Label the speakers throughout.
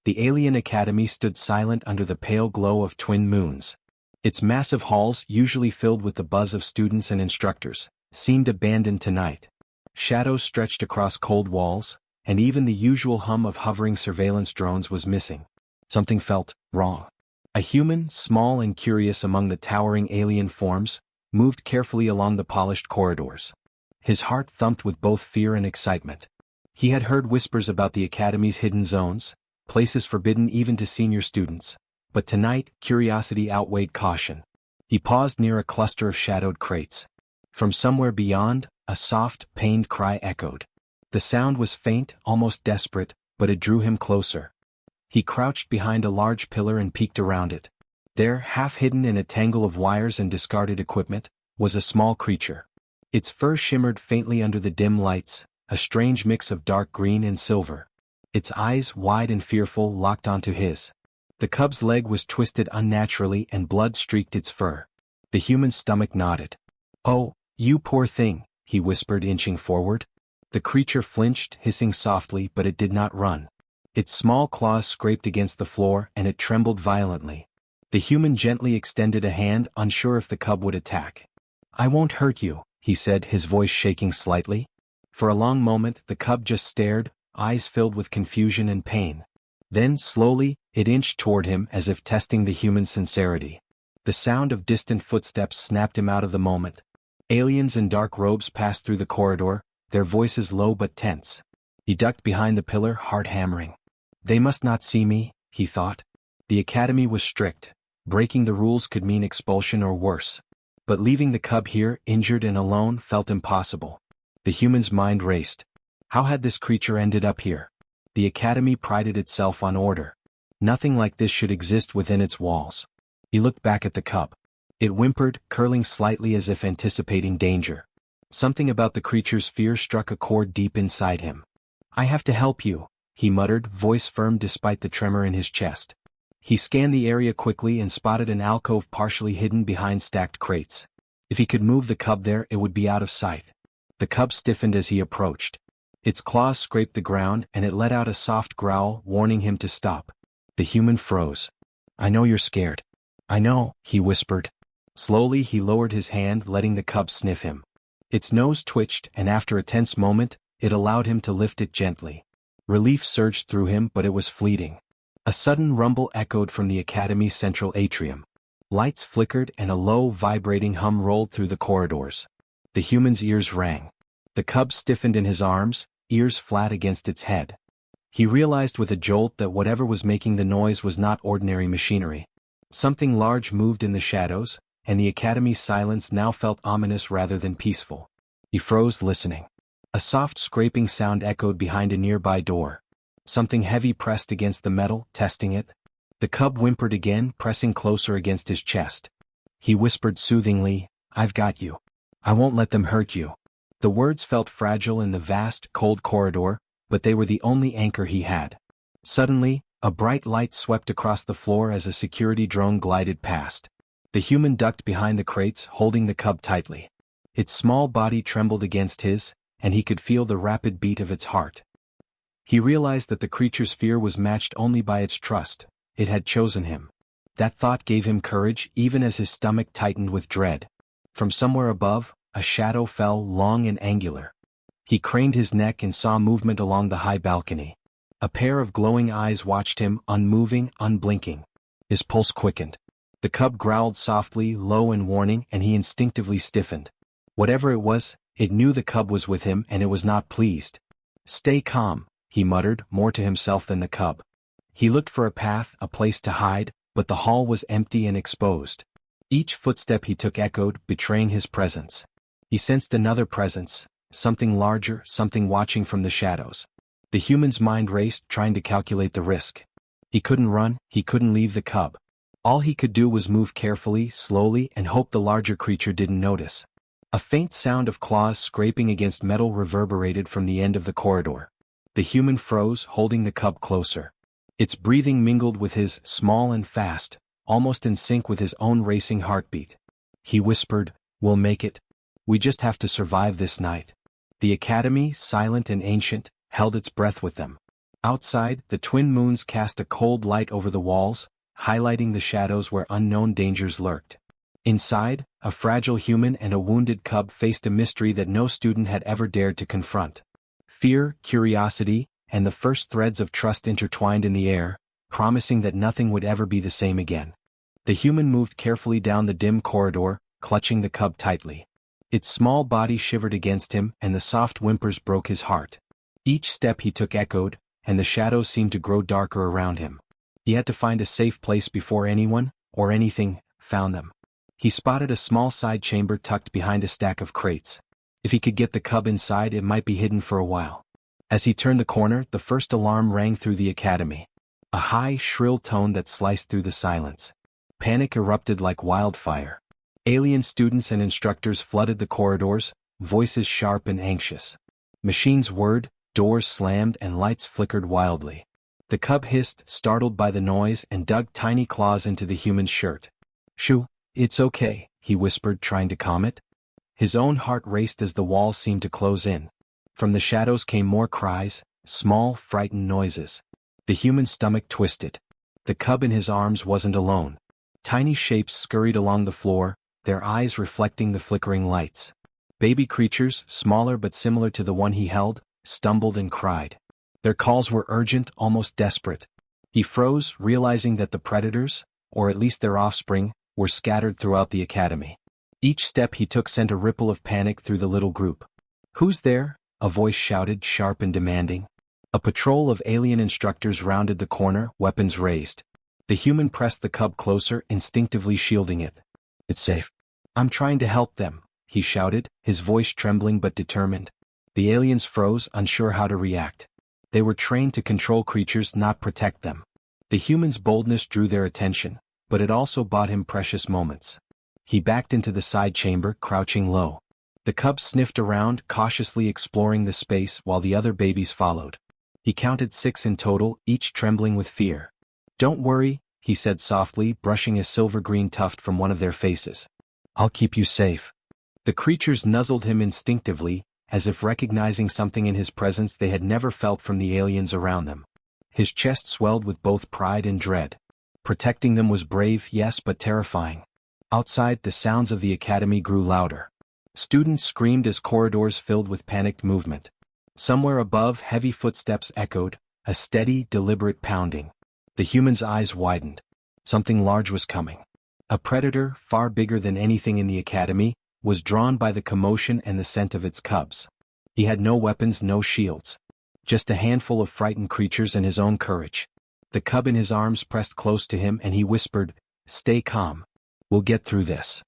Speaker 1: The alien academy stood silent under the pale glow of twin moons. Its massive halls, usually filled with the buzz of students and instructors, seemed abandoned tonight. Shadows stretched across cold walls, and even the usual hum of hovering surveillance drones was missing. Something felt wrong. A human, small and curious among the towering alien forms, moved carefully along the polished corridors. His heart thumped with both fear and excitement. He had heard whispers about the academy's hidden zones, places forbidden even to senior students, but tonight curiosity outweighed caution. He paused near a cluster of shadowed crates. From somewhere beyond, a soft, pained cry echoed. The sound was faint, almost desperate, but it drew him closer. He crouched behind a large pillar and peeked around it. There, half hidden in a tangle of wires and discarded equipment, was a small creature. Its fur shimmered faintly under the dim lights, a strange mix of dark green and silver. Its eyes, wide and fearful, locked onto his. The cub's leg was twisted unnaturally and blood streaked its fur. The human's stomach nodded. "Oh, you poor thing," he whispered, inching forward. The creature flinched, hissing softly, but it did not run. Its small claws scraped against the floor and it trembled violently. The human gently extended a hand, unsure if the cub would attack. "I won't hurt you," he said, his voice shaking slightly. For a long moment, the cub just stared, eyes filled with confusion and pain. Then, slowly, it inched toward him as if testing the human's sincerity. The sound of distant footsteps snapped him out of the moment. Aliens in dark robes passed through the corridor, their voices low but tense. He ducked behind the pillar, heart hammering. They must not see me, he thought. The academy was strict. Breaking the rules could mean expulsion or worse. But leaving the cub here, injured and alone, felt impossible. The human's mind raced. How had this creature ended up here? The academy prided itself on order. Nothing like this should exist within its walls. He looked back at the cub. It whimpered, curling slightly as if anticipating danger. Something about the creature's fear struck a chord deep inside him. "I have to help you," he muttered, voice firm despite the tremor in his chest. He scanned the area quickly and spotted an alcove partially hidden behind stacked crates. If he could move the cub there, it would be out of sight. The cub stiffened as he approached. Its claws scraped the ground and it let out a soft growl, warning him to stop. The human froze. "I know you're scared." "I know," he whispered. Slowly he lowered his hand, letting the cub sniff him. Its nose twitched, and after a tense moment, it allowed him to lift it gently. Relief surged through him, but it was fleeting. A sudden rumble echoed from the academy's central atrium. Lights flickered and a low, vibrating hum rolled through the corridors. The human's ears rang. The cub stiffened in his arms, ears flat against its head. He realized with a jolt that whatever was making the noise was not ordinary machinery. Something large moved in the shadows, and the academy's silence now felt ominous rather than peaceful. He froze, listening. A soft scraping sound echoed behind a nearby door. Something heavy pressed against the metal, testing it. The cub whimpered again, pressing closer against his chest. He whispered soothingly, "I've got you. I won't let them hurt you." The words felt fragile in the vast, cold corridor, but they were the only anchor he had. Suddenly, a bright light swept across the floor as a security drone glided past. The human ducked behind the crates, holding the cub tightly. Its small body trembled against his, and he could feel the rapid beat of its heart. He realized that the creature's fear was matched only by its trust. It had chosen him. That thought gave him courage, even as his stomach tightened with dread. From somewhere above, a shadow fell, long and angular. He craned his neck and saw movement along the high balcony. A pair of glowing eyes watched him, unmoving, unblinking. His pulse quickened. The cub growled softly, low and warning, and he instinctively stiffened. Whatever it was, it knew the cub was with him and it was not pleased. "Stay calm," he muttered, more to himself than the cub. He looked for a path, a place to hide, but the hall was empty and exposed. Each footstep he took echoed, betraying his presence. He sensed another presence, something larger, something watching from the shadows. The human's mind raced, trying to calculate the risk. He couldn't run, he couldn't leave the cub. All he could do was move carefully, slowly, and hope the larger creature didn't notice. A faint sound of claws scraping against metal reverberated from the end of the corridor. The human froze, holding the cub closer. Its breathing mingled with his, small and fast, almost in sync with his own racing heartbeat. He whispered, "We'll make it. We just have to survive this night." The academy, silent and ancient, held its breath with them. Outside, the twin moons cast a cold light over the walls, highlighting the shadows where unknown dangers lurked. Inside, a fragile human and a wounded cub faced a mystery that no student had ever dared to confront. Fear, curiosity, and the first threads of trust intertwined in the air, promising that nothing would ever be the same again. The human moved carefully down the dim corridor, clutching the cub tightly. Its small body shivered against him, and the soft whimpers broke his heart. Each step he took echoed, and the shadows seemed to grow darker around him. He had to find a safe place before anyone, or anything, found them. He spotted a small side chamber tucked behind a stack of crates. If he could get the cub inside, it might be hidden for a while. As he turned the corner, the first alarm rang through the academy. A high, shrill tone that sliced through the silence. Panic erupted like wildfire. Alien students and instructors flooded the corridors, voices sharp and anxious. Machines whirred, doors slammed, and lights flickered wildly. The cub hissed, startled by the noise, and dug tiny claws into the human's shirt. "Shoo, it's okay," he whispered, trying to calm it. His own heart raced as the walls seemed to close in. From the shadows came more cries, small, frightened noises. The human's stomach twisted. The cub in his arms wasn't alone. Tiny shapes scurried along the floor, their eyes reflecting the flickering lights. Baby creatures, smaller but similar to the one he held, stumbled and cried. Their calls were urgent, almost desperate. He froze, realizing that the predators, or at least their offspring, were scattered throughout the academy. Each step he took sent a ripple of panic through the little group. "Who's there?" a voice shouted, sharp and demanding. A patrol of alien instructors rounded the corner, weapons raised. The human pressed the cub closer, instinctively shielding it. "It's safe. I'm trying to help them," he shouted, his voice trembling but determined. The aliens froze, unsure how to react. They were trained to control creatures, not protect them. The human's boldness drew their attention, but it also bought him precious moments. He backed into the side chamber, crouching low. The cub sniffed around, cautiously exploring the space while the other babies followed. He counted 6 in total, each trembling with fear. "Don't worry," he said softly, brushing a silver-green tuft from one of their faces. "I'll keep you safe." The creatures nuzzled him instinctively, as if recognizing something in his presence they had never felt from the aliens around them. His chest swelled with both pride and dread. Protecting them was brave, yes, but terrifying. Outside, the sounds of the academy grew louder. Students screamed as corridors filled with panicked movement. Somewhere above, heavy footsteps echoed, a steady, deliberate pounding. The human's eyes widened. Something large was coming. A predator, far bigger than anything in the academy, was drawn by the commotion and the scent of its cubs. He had no weapons, no shields. Just a handful of frightened creatures and his own courage. The cub in his arms pressed close to him and he whispered, "Stay calm. We'll get through this."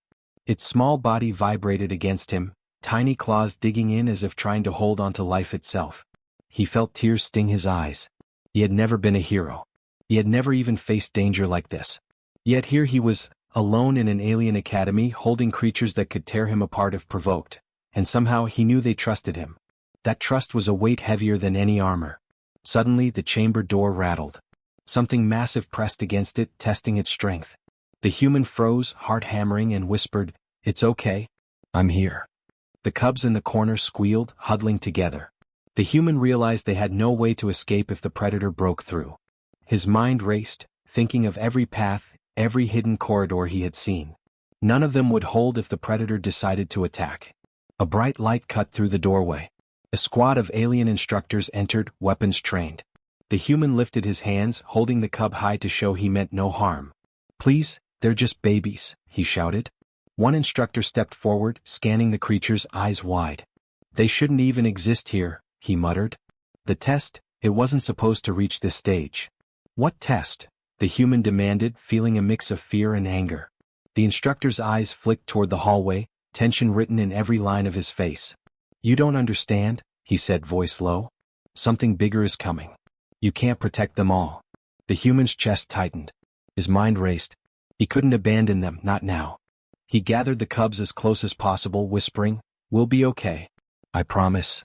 Speaker 1: Its small body vibrated against him, tiny claws digging in as if trying to hold onto life itself. He felt tears sting his eyes. He had never been a hero. He had never even faced danger like this. Yet here he was, alone in an alien academy, holding creatures that could tear him apart if provoked, and somehow he knew they trusted him. That trust was a weight heavier than any armor. Suddenly the chamber door rattled. Something massive pressed against it, testing its strength. The human froze, heart hammering, and whispered, "It's okay. I'm here." The cubs in the corner squealed, huddling together. The human realized they had no way to escape if the predator broke through. His mind raced, thinking of every path, every hidden corridor he had seen. None of them would hold if the predator decided to attack. A bright light cut through the doorway. A squad of alien instructors entered, weapons trained. The human lifted his hands, holding the cub high to show he meant no harm. "Please, they're just babies," he shouted. One instructor stepped forward, scanning the creatures, eyes wide. "They shouldn't even exist here," he muttered. "The test, it wasn't supposed to reach this stage." "What test?" the human demanded, feeling a mix of fear and anger. The instructor's eyes flicked toward the hallway, tension written in every line of his face. "You don't understand," he said, voice low. "Something bigger is coming. You can't protect them all." The human's chest tightened. His mind raced. He couldn't abandon them, not now. He gathered the cubs as close as possible, whispering, "We'll be okay. I promise."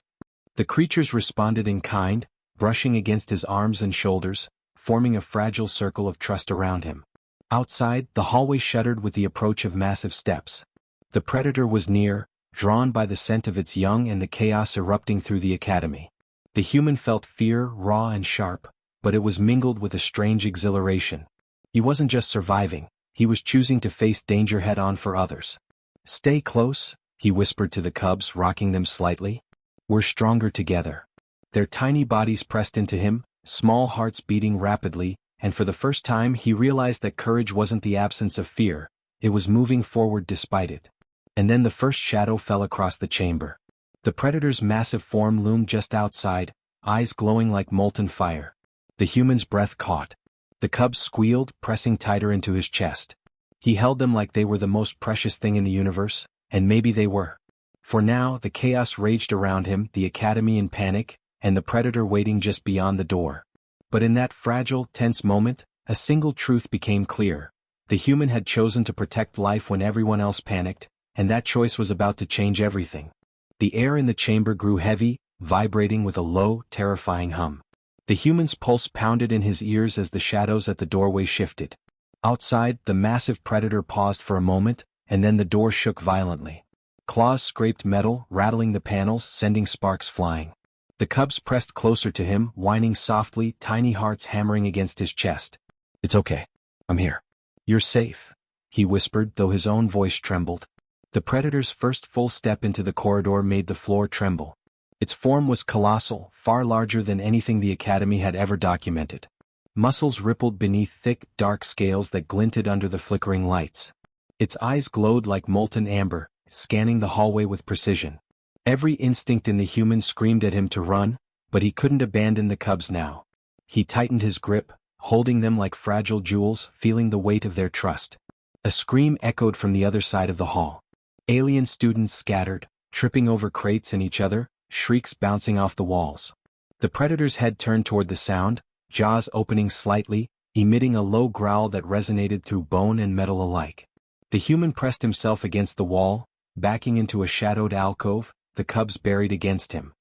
Speaker 1: The creatures responded in kind, brushing against his arms and shoulders, forming a fragile circle of trust around him. Outside, the hallway shuddered with the approach of massive steps. The predator was near, drawn by the scent of its young and the chaos erupting through the academy. The human felt fear, raw and sharp, but it was mingled with a strange exhilaration. He wasn't just surviving, he was choosing to face danger head-on for others. "Stay close," he whispered to the cubs, rocking them slightly. "We're stronger together." Their tiny bodies pressed into him, small hearts beating rapidly, and for the first time he realized that courage wasn't the absence of fear, it was moving forward despite it. And then the first shadow fell across the chamber. The predator's massive form loomed just outside, eyes glowing like molten fire. The human's breath caught. The cubs squealed, pressing tighter into his chest. He held them like they were the most precious thing in the universe, and maybe they were. For now, the chaos raged around him, the academy in panic, and the predator waiting just beyond the door. But in that fragile, tense moment, a single truth became clear. The human had chosen to protect life when everyone else panicked, and that choice was about to change everything. The air in the chamber grew heavy, vibrating with a low, terrifying hum. The human's pulse pounded in his ears as the shadows at the doorway shifted. Outside, the massive predator paused for a moment, and then the door shook violently. Claws scraped metal, rattling the panels, sending sparks flying. The cubs pressed closer to him, whining softly, tiny hearts hammering against his chest. "It's okay. I'm here. You're safe," he whispered, though his own voice trembled. The predator's first full step into the corridor made the floor tremble. Its form was colossal, far larger than anything the academy had ever documented. Muscles rippled beneath thick, dark scales that glinted under the flickering lights. Its eyes glowed like molten amber, scanning the hallway with precision. Every instinct in the human screamed at him to run, but he couldn't abandon the cubs now. He tightened his grip, holding them like fragile jewels, feeling the weight of their trust. A scream echoed from the other side of the hall. Alien students scattered, tripping over crates and each other, shrieks bouncing off the walls. The predator's head turned toward the sound, jaws opening slightly, emitting a low growl that resonated through bone and metal alike. The human pressed himself against the wall, backing into a shadowed alcove, the cubs buried against him.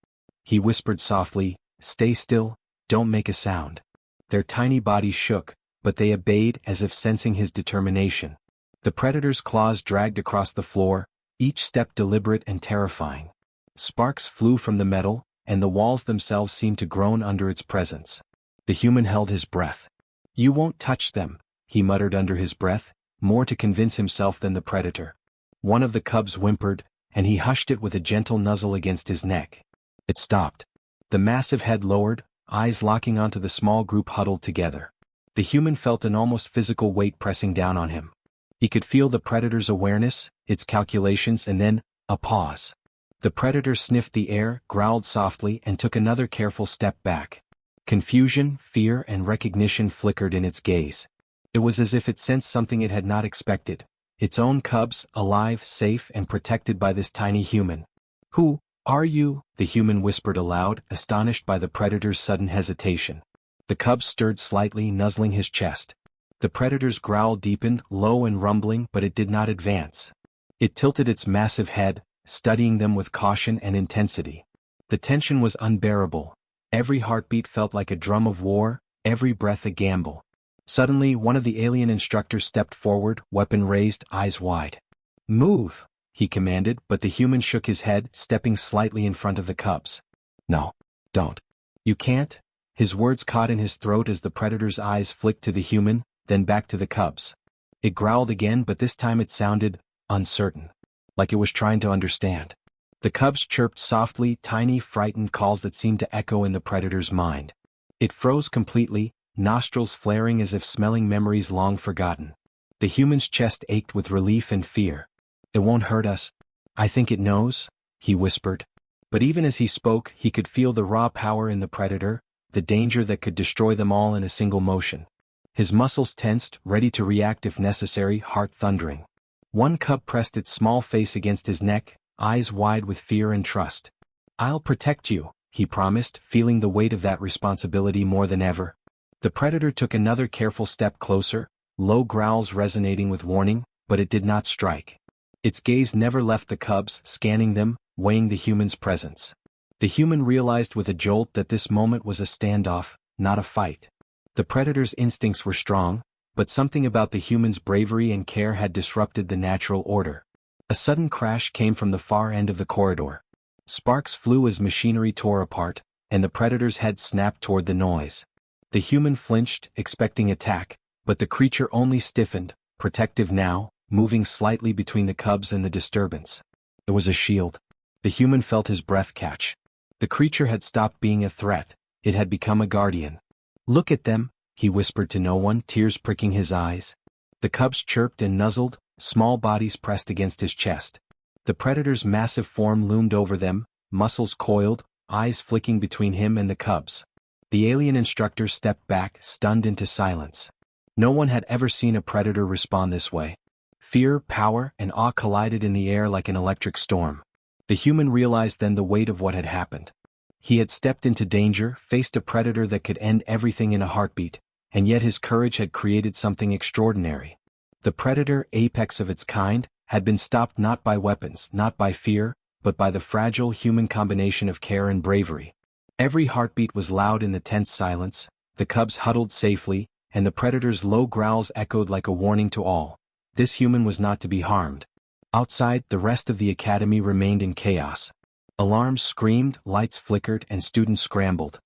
Speaker 1: He whispered softly, "Stay still, don't make a sound." Their tiny bodies shook, but they obeyed as if sensing his determination. The predator's claws dragged across the floor, each step deliberate and terrifying. Sparks flew from the metal, and the walls themselves seemed to groan under its presence. The human held his breath. "You won't touch them," he muttered under his breath, more to convince himself than the predator. One of the cubs whimpered, and he hushed it with a gentle nuzzle against his neck. It stopped. The massive head lowered, eyes locking onto the small group huddled together. The human felt an almost physical weight pressing down on him. He could feel the predator's awareness, its calculations, and then, a pause. The predator sniffed the air, growled softly, and took another careful step back. Confusion, fear, and recognition flickered in its gaze. It was as if it sensed something it had not expected. Its own cubs, alive, safe, and protected by this tiny human. "Who are you?" the human whispered aloud, astonished by the predator's sudden hesitation. The cub stirred slightly, nuzzling his chest. The predator's growl deepened, low and rumbling, but it did not advance. It tilted its massive head, studying them with caution and intensity. The tension was unbearable. Every heartbeat felt like a drum of war, every breath a gamble. Suddenly, one of the alien instructors stepped forward, weapon raised, eyes wide. "Move," he commanded, but the human shook his head, stepping slightly in front of the cubs. "No, don't. You can't." His words caught in his throat as the predator's eyes flicked to the human, then back to the cubs. It growled again, but this time it sounded uncertain, like it was trying to understand. The cubs chirped softly, tiny, frightened calls that seemed to echo in the predator's mind. It froze completely, nostrils flaring as if smelling memories long forgotten. The human's chest ached with relief and fear. "It won't hurt us. I think it knows," he whispered. But even as he spoke, he could feel the raw power in the predator, the danger that could destroy them all in a single motion. His muscles tensed, ready to react if necessary, heart thundering. One cub pressed its small face against his neck, eyes wide with fear and trust. "I'll protect you," he promised, feeling the weight of that responsibility more than ever. The predator took another careful step closer, low growls resonating with warning, but it did not strike. Its gaze never left the cubs, scanning them, weighing the human's presence. The human realized with a jolt that this moment was a standoff, not a fight. The predator's instincts were strong, but something about the human's bravery and care had disrupted the natural order. A sudden crash came from the far end of the corridor. Sparks flew as machinery tore apart, and the predator's head snapped toward the noise. The human flinched, expecting attack, but the creature only stiffened, protective now, moving slightly between the cubs and the disturbance. It was a shield. The human felt his breath catch. The creature had stopped being a threat, it had become a guardian. "Look at them," he whispered to no one, tears pricking his eyes. The cubs chirped and nuzzled, small bodies pressed against his chest. The predator's massive form loomed over them, muscles coiled, eyes flicking between him and the cubs. The alien instructor stepped back, stunned into silence. No one had ever seen a predator respond this way. Fear, power, and awe collided in the air like an electric storm. The human realized then the weight of what had happened. He had stepped into danger, faced a predator that could end everything in a heartbeat, and yet his courage had created something extraordinary. The predator, apex of its kind, had been stopped not by weapons, not by fear, but by the fragile human combination of care and bravery. Every heartbeat was loud in the tense silence, the cubs huddled safely, and the predator's low growls echoed like a warning to all. This human was not to be harmed. Outside, the rest of the academy remained in chaos. Alarms screamed, lights flickered, and students scrambled.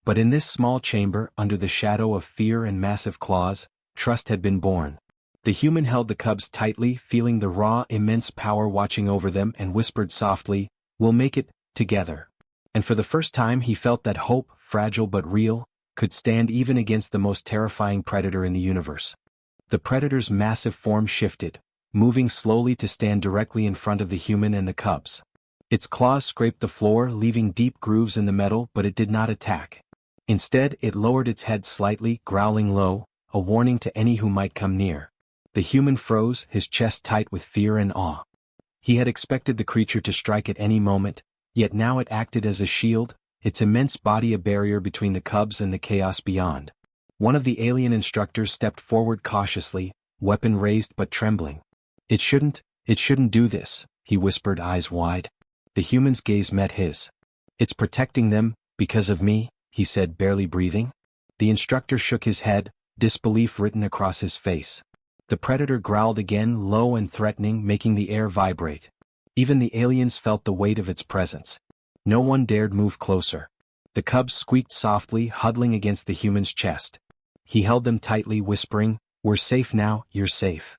Speaker 1: But in this small chamber, under the shadow of fear and massive claws, trust had been born. The human held the cubs tightly, feeling the raw, immense power watching over them, and whispered softly, "We'll make it, together." And for the first time he felt that hope, fragile but real, could stand even against the most terrifying predator in the universe. The predator's massive form shifted, moving slowly to stand directly in front of the human and the cubs. Its claws scraped the floor, leaving deep grooves in the metal, but it did not attack. Instead, it lowered its head slightly, growling low, a warning to any who might come near. The human froze, his chest tight with fear and awe. He had expected the creature to strike at any moment, yet now it acted as a shield, its immense body a barrier between the cubs and the chaos beyond. One of the alien instructors stepped forward cautiously, weapon raised but trembling. It shouldn't do this," he whispered, eyes wide. The human's gaze met his. "It's protecting them, because of me," he said, barely breathing. The instructor shook his head, disbelief written across his face. The predator growled again, low and threatening, making the air vibrate. Even the aliens felt the weight of its presence. No one dared move closer. The cubs squeaked softly, huddling against the human's chest. He held them tightly, whispering, "We're safe now, you're safe."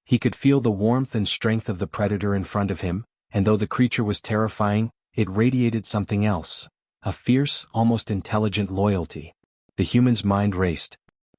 Speaker 1: He could feel the warmth and strength of the predator in front of him, and though the creature was terrifying, it radiated something else, a fierce, almost intelligent loyalty. The human's mind raced.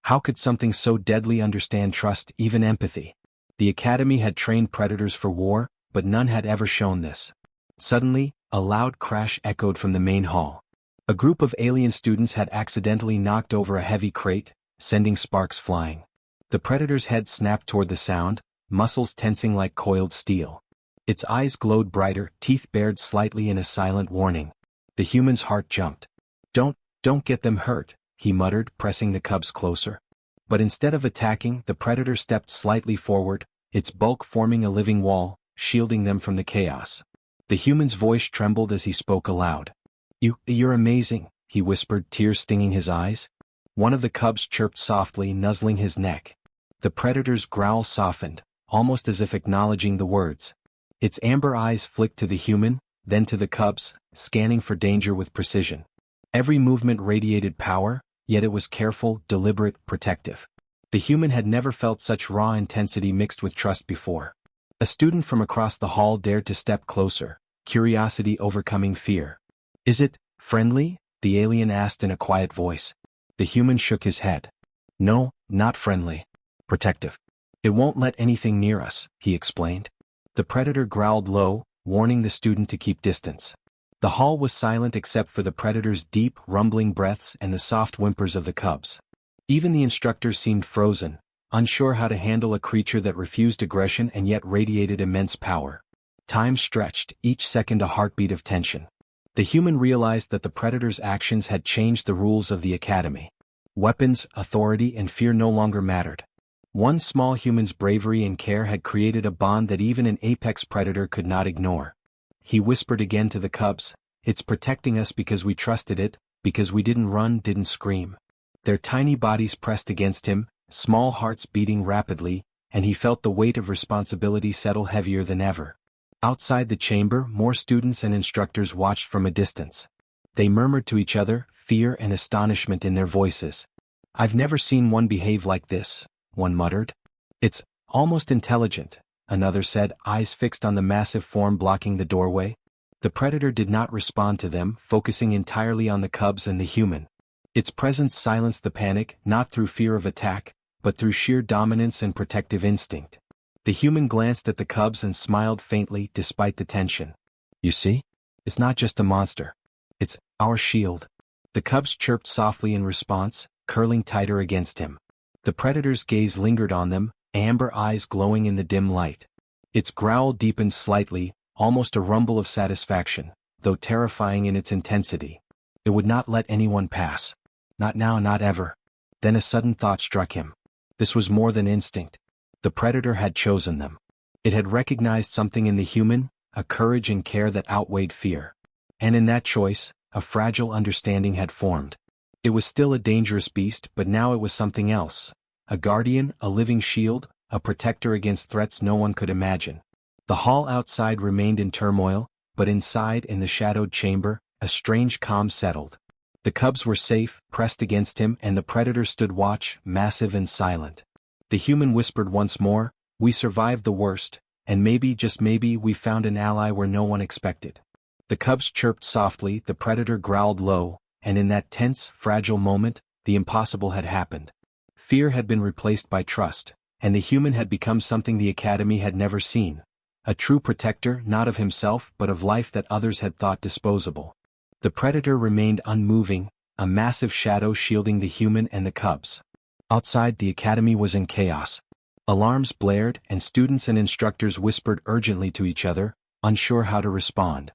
Speaker 1: How could something so deadly understand trust, even empathy? The academy had trained predators for war, but none had ever shown this. Suddenly, a loud crash echoed from the main hall. A group of alien students had accidentally knocked over a heavy crate, sending sparks flying. The predator's head snapped toward the sound, muscles tensing like coiled steel. Its eyes glowed brighter, teeth bared slightly in a silent warning. The human's heart jumped. Don't get them hurt," he muttered, pressing the cubs closer. But instead of attacking, the predator stepped slightly forward, its bulk forming a living wall, shielding them from the chaos. The human's voice trembled as he spoke aloud. You're amazing," he whispered, tears stinging his eyes. One of the cubs chirped softly, nuzzling his neck. The predator's growl softened, almost as if acknowledging the words. Its amber eyes flicked to the human, then to the cubs, scanning for danger with precision. Every movement radiated power, yet it was careful, deliberate, protective. The human had never felt such raw intensity mixed with trust before. A student from across the hall dared to step closer, curiosity overcoming fear. "Is it friendly?" the alien asked in a quiet voice. The human shook his head. "No, not friendly. Protective. It won't let anything near us," he explained. The predator growled low, warning the student to keep distance. The hall was silent except for the predator's deep, rumbling breaths and the soft whimpers of the cubs. Even the instructors seemed frozen, unsure how to handle a creature that refused aggression and yet radiated immense power. Time stretched, each second a heartbeat of tension. The human realized that the predator's actions had changed the rules of the academy. Weapons, authority, and fear no longer mattered. One small human's bravery and care had created a bond that even an apex predator could not ignore. He whispered again to the cubs, "It's protecting us because we trusted it, because we didn't run, didn't scream." Their tiny bodies pressed against him, small hearts beating rapidly, and he felt the weight of responsibility settle heavier than ever. Outside the chamber, more students and instructors watched from a distance. They murmured to each other, fear and astonishment in their voices. "I've never seen one behave like this," one muttered. "It's almost intelligent," another said, eyes fixed on the massive form blocking the doorway. The predator did not respond to them, focusing entirely on the cubs and the human. Its presence silenced the panic, not through fear of attack, but through sheer dominance and protective instinct. The human glanced at the cubs and smiled faintly despite the tension. "You see? It's not just a monster. It's our shield." The cubs chirped softly in response, curling tighter against him. The predator's gaze lingered on them, amber eyes glowing in the dim light. Its growl deepened slightly, almost a rumble of satisfaction, though terrifying in its intensity. It would not let anyone pass. Not now, not ever. Then a sudden thought struck him. This was more than instinct. The predator had chosen them. It had recognized something in the human, a courage and care that outweighed fear. And in that choice, a fragile understanding had formed. It was still a dangerous beast, but now it was something else. A guardian, a living shield, a protector against threats no one could imagine. The hall outside remained in turmoil, but inside, in the shadowed chamber, a strange calm settled. The cubs were safe, pressed against him, and the predator stood watch, massive and silent. The human whispered once more, "We survived the worst, and maybe, just maybe, we found an ally where no one expected." The cubs chirped softly, the predator growled low, and in that tense, fragile moment, the impossible had happened. Fear had been replaced by trust, and the human had become something the Academy had never seen. A true protector, not of himself but of life that others had thought disposable. The predator remained unmoving, a massive shadow shielding the human and the cubs. Outside, the Academy was in chaos. Alarms blared, and students and instructors whispered urgently to each other, unsure how to respond.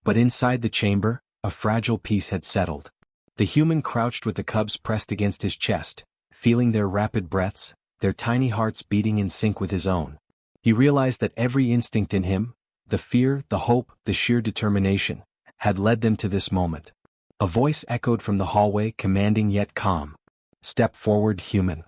Speaker 1: But inside the chamber, a fragile peace had settled. The human crouched with the cubs pressed against his chest, feeling their rapid breaths, their tiny hearts beating in sync with his own. He realized that every instinct in him, the fear, the hope, the sheer determination, had led them to this moment. A voice echoed from the hallway, commanding yet calm. "Step forward, human."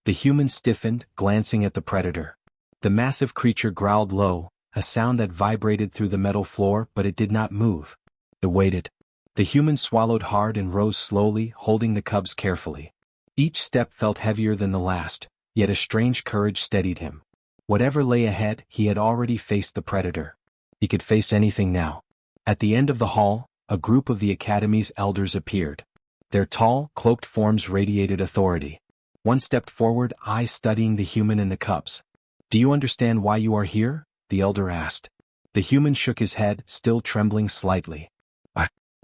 Speaker 1: The human stiffened, glancing at the predator. The massive creature growled low, a sound that vibrated through the metal floor, but it did not move. It waited. The human swallowed hard and rose slowly, holding the cubs carefully. Each step felt heavier than the last, yet a strange courage steadied him. Whatever lay ahead, he had already faced the predator. He could face anything now. At the end of the hall, a group of the Academy's elders appeared. Their tall, cloaked forms radiated authority. One stepped forward, eyes studying the human and the cubs. "Do you understand why you are here?" the elder asked. The human shook his head, still trembling slightly.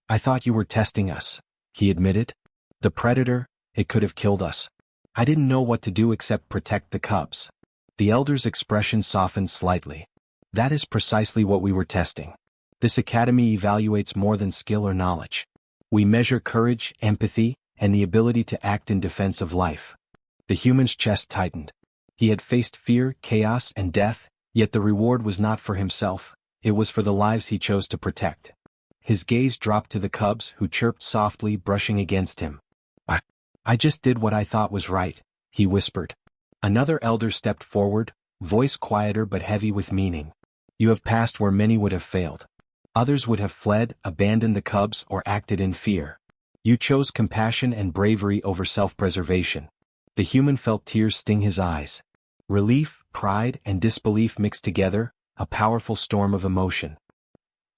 Speaker 1: I thought you were testing us," he admitted. "The predator, it could have killed us. I didn't know what to do except protect the cubs." The elder's expression softened slightly. "That is precisely what we were testing. This academy evaluates more than skill or knowledge. We measure courage, empathy, and the ability to act in defense of life." The human's chest tightened. He had faced fear, chaos, and death, yet the reward was not for himself, it was for the lives he chose to protect. His gaze dropped to the cubs, who chirped softly, brushing against him. I just did what I thought was right," he whispered. Another elder stepped forward, voice quieter but heavy with meaning. "You have passed where many would have failed. Others would have fled, abandoned the cubs, or acted in fear. You chose compassion and bravery over self-preservation." The human felt tears sting his eyes. Relief, pride, and disbelief mixed together, a powerful storm of emotion.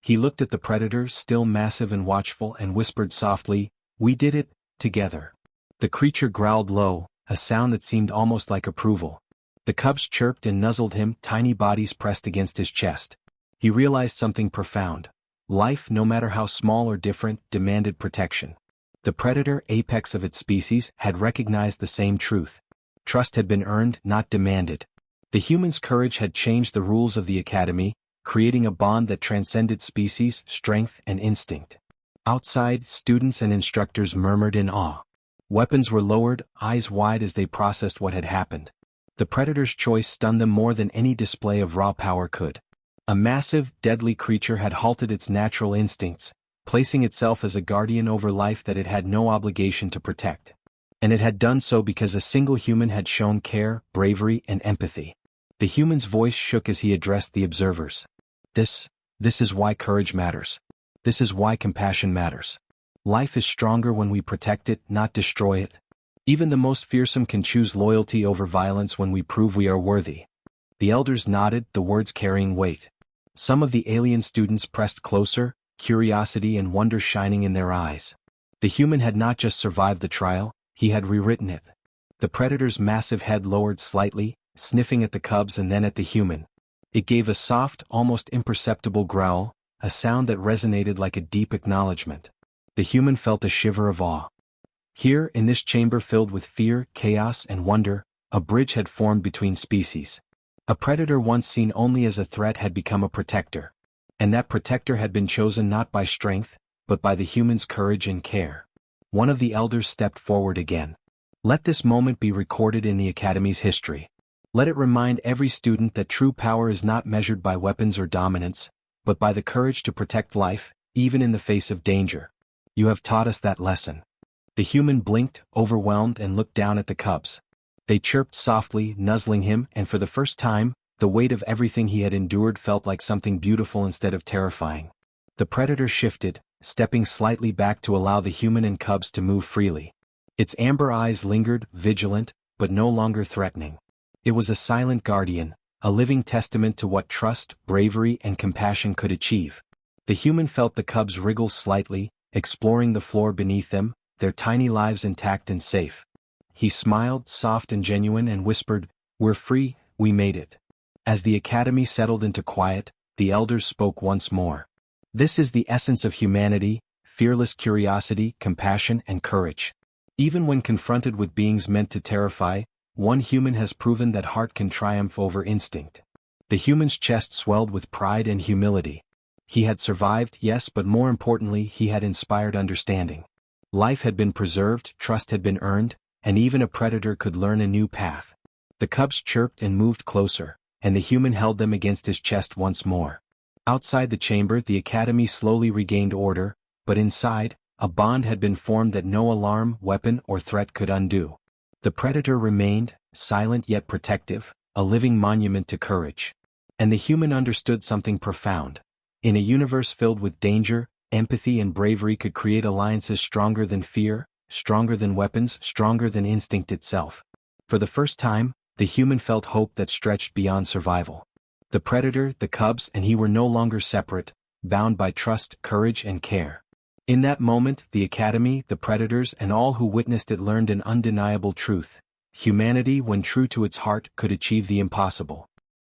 Speaker 1: He looked at the predator, still massive and watchful, and whispered softly, "We did it, together." The creature growled low, a sound that seemed almost like approval. The cubs chirped and nuzzled him, tiny bodies pressed against his chest. He realized something profound. Life, no matter how small or different, demanded protection. The predator, apex of its species, had recognized the same truth. Trust had been earned, not demanded. The human's courage had changed the rules of the academy, creating a bond that transcended species, strength, and instinct. Outside, students and instructors murmured in awe. Weapons were lowered, eyes wide as they processed what had happened. The predator's choice stunned them more than any display of raw power could. A massive, deadly creature had halted its natural instincts, placing itself as a guardian over life that it had no obligation to protect. And it had done so because a single human had shown care, bravery, and empathy. The human's voice shook as he addressed the observers. This is why courage matters. This is why compassion matters. Life is stronger when we protect it, not destroy it. Even the most fearsome can choose loyalty over violence when we prove we are worthy. The elders nodded, the words carrying weight. Some of the alien students pressed closer, curiosity and wonder shining in their eyes. The human had not just survived the trial, he had rewritten it. The predator's massive head lowered slightly, sniffing at the cubs and then at the human. It gave a soft, almost imperceptible growl, a sound that resonated like a deep acknowledgement. The human felt a shiver of awe. Here, in this chamber filled with fear, chaos, and wonder, a bridge had formed between species. A predator once seen only as a threat had become a protector. And that protector had been chosen not by strength, but by the human's courage and care. One of the elders stepped forward again. Let this moment be recorded in the Academy's history. Let it remind every student that true power is not measured by weapons or dominance, but by the courage to protect life, even in the face of danger. You have taught us that lesson. The human blinked, overwhelmed, and looked down at the cubs. They chirped softly, nuzzling him, and for the first time, the weight of everything he had endured felt like something beautiful instead of terrifying. The predator shifted, stepping slightly back to allow the human and cubs to move freely. Its amber eyes lingered, vigilant, but no longer threatening. It was a silent guardian, a living testament to what trust, bravery, and compassion could achieve. The human felt the cubs wriggle slightly, exploring the floor beneath them, their tiny lives intact and safe. He smiled, soft and genuine, and whispered, "We're free, we made it." As the Academy settled into quiet, the elders spoke once more. This is the essence of humanity: fearless curiosity, compassion, and courage. Even when confronted with beings meant to terrify, one human has proven that heart can triumph over instinct. The human's chest swelled with pride and humility. He had survived, yes, but more importantly, he had inspired understanding. Life had been preserved, trust had been earned, and even a predator could learn a new path. The cubs chirped and moved closer, and the human held them against his chest once more. Outside the chamber, the Academy slowly regained order, but inside, a bond had been formed that no alarm, weapon, or threat could undo. The predator remained, silent yet protective, a living monument to courage. And the human understood something profound. In a universe filled with danger, empathy and bravery could create alliances stronger than fear, stronger than weapons, stronger than instinct itself. For the first time, the human felt hope that stretched beyond survival. The predator, the cubs, and he were no longer separate, bound by trust, courage, and care. In that moment, the Academy, the predators, and all who witnessed it learned an undeniable truth. Humanity, when true to its heart, could achieve the impossible.